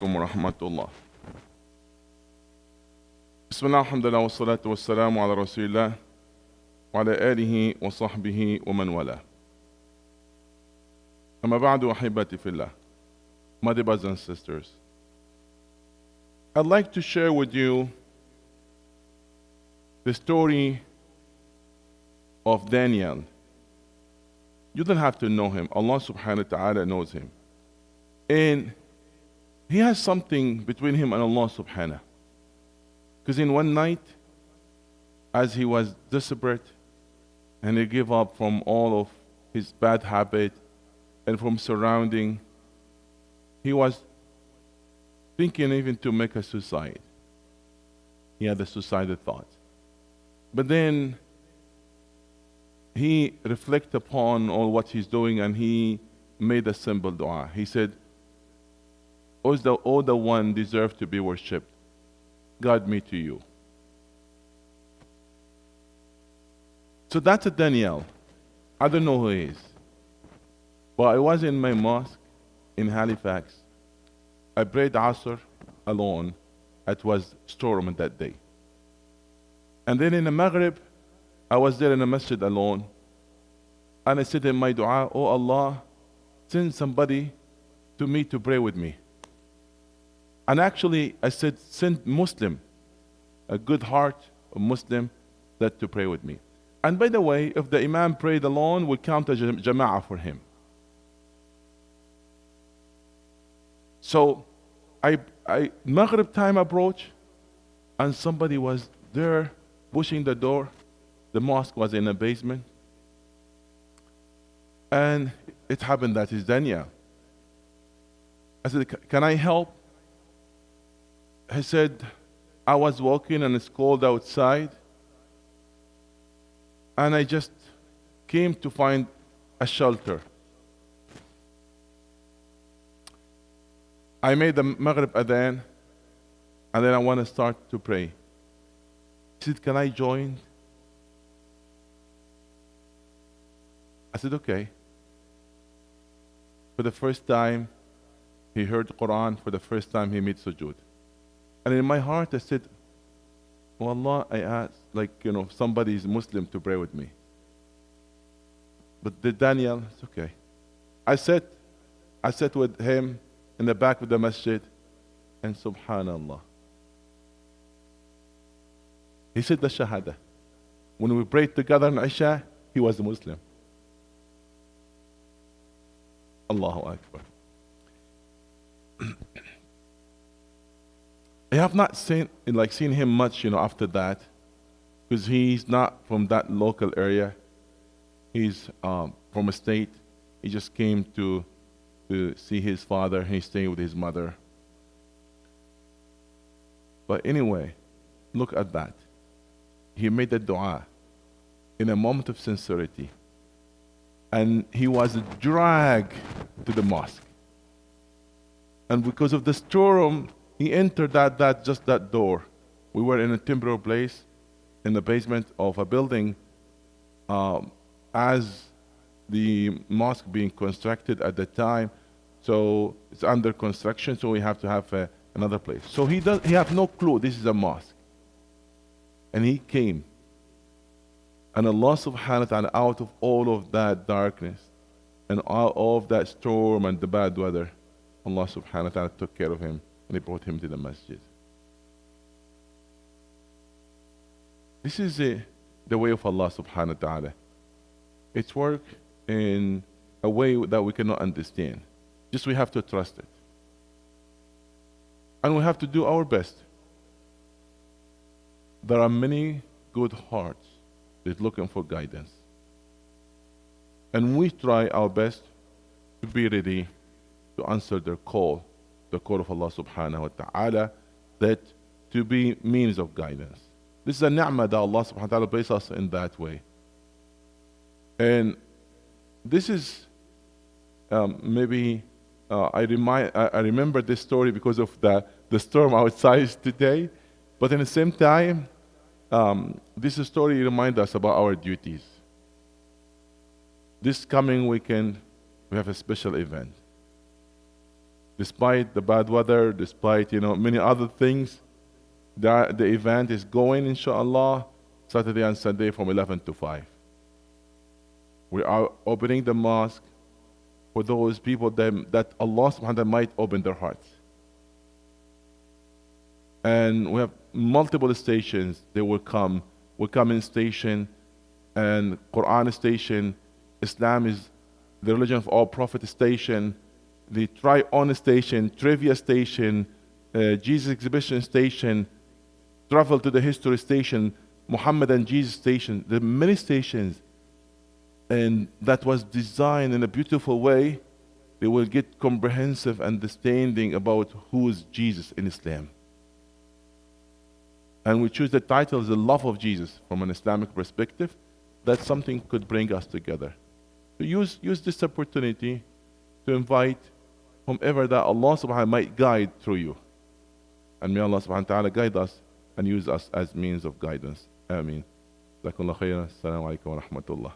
ورحمة الله. بسم الله الحمد لله والصلاة والسلام على رسول الله وعلى آله وصحبه ومن والاه. أما بعد أحبتي في الله, my dear brothers and sisters, I'd like to share with you the story of Daniel. You don't have to know him. Allah subhanahu wa ta'ala knows him. And he has something between him and Allah subhanahu. Because in one night, as he was desperate and he gave up from all of his bad habit and from surrounding, he was thinking even to make a suicide. He had a suicidal thought. But then he reflected upon all what he's doing and he made a simple dua. He said, "O the one deserve to be worshipped, guide me to you." So that's a Daniel. I don't know who he is. But I was in my mosque in Halifax. I prayed Asr alone. It was storm that day. And then in the Maghrib, I was there in the masjid alone. And I said in my dua, "Oh Allah, send somebody to me to pray with me." And actually, I said, send Muslim, a good heart, a Muslim, that to pray with me. And by the way, if the Imam prayed alone, we count as jama'ah for him. So, Maghrib time approached, and somebody was there pushing the door. The mosque was in a basement. And it happened that is Daniel. I said, "Can I help?" He said, "I was walking and it's cold outside. And I just came to find a shelter." I made the Maghrib Adhan, and then I want to start to pray. He said, "Can I join?" I said, "Okay." For the first time, he heard the Quran. For the first time, he made sujood. And in my heart, I said, "Oh Allah, I asked, somebody is Muslim to pray with me." But the Daniel, it's okay. I sat with him in the back of the masjid, and subhanallah, he said the Shahada. When we prayed together in Isha, he was a Muslim. Allahu Akbar. I have not seen him much, after that, because he's not from that local area. He's from a state. He just came to see his father. He stayed with his mother. But anyway, look at that. He made a dua in a moment of sincerity, and he was dragged to the mosque. And because of the storm, he entered that door. We were in a temporary place in the basement of a building as the mosque being constructed at the time. So it's under construction, so we have to have another place. So he have no clue this is a mosque. And he came. And Allah subhanahu wa ta'ala, out of all of that darkness and all of that storm and the bad weather, Allah subhanahu wa ta'ala took care of him. And they brought him to the masjid. This is the way of Allah subhanahu wa ta'ala. It's work in a way that we cannot understand. Just we have to trust it. And we have to do our best. There are many good hearts that are looking for guidance. And we try our best to be ready to answer their call, the call of Allah subhanahu wa ta'ala, that to be means of guidance. This is a ni'mah that Allah subhanahu wa ta'ala places us in that way. And this is I remember this story because of the storm outside today, but at the same time, this story reminds us about our duties. This coming weekend, we have a special event. despite the bad weather, despite many other things, the event is going, inshallah, Saturday and Sunday from 11 to 5. We are opening the mosque for those people that Allah subhanahu wa ta'ala might open their hearts. And we have multiple stations. They will come. Will come in station and Quran station. Islam is the religion of all prophet station. The Try On station, Trivia station, Jesus Exhibition station, Travel to the History station, Mohamed and Jesus station. There are many stations, and that was designed in a beautiful way. They will get comprehensive understanding about who is Jesus in Islam. And we choose the title, The Love of Jesus, from an Islamic perspective. That something could bring us together. So use this opportunity to invite whomever that Allah subhanahu wa ta'ala might guide through you. And may Allah subhanahu wa ta'ala guide us and use us as means of guidance. Ameen. Jazakumullah khairan. Assalamu alaikum wa rahmatullah.